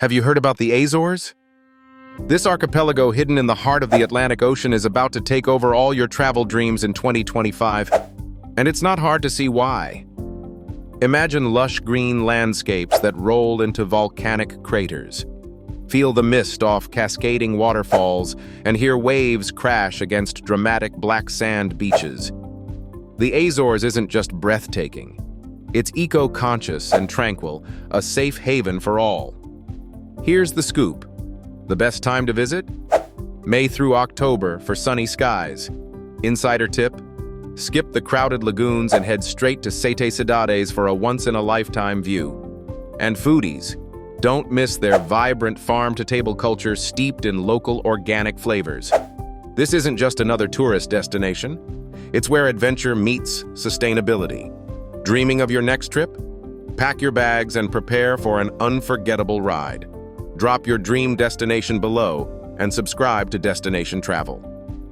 Have you heard about the Azores? This archipelago hidden in the heart of the Atlantic Ocean is about to take over all your travel dreams in 2025, and it's not hard to see why. Imagine lush green landscapes that roll into volcanic craters. Feel the mist off cascading waterfalls and hear waves crash against dramatic black sand beaches. The Azores isn't just breathtaking. It's eco-conscious and tranquil, a safe haven for all. Here's the scoop. The best time to visit? May through October for sunny skies. Insider tip: skip the crowded lagoons and head straight to Sete Cidades for a once-in-a-lifetime view. And foodies, don't miss their vibrant farm-to-table culture steeped in local organic flavors. This isn't just another tourist destination. It's where adventure meets sustainability. Dreaming of your next trip? Pack your bags and prepare for an unforgettable ride. Drop your dream destination below and subscribe to Destination Travel.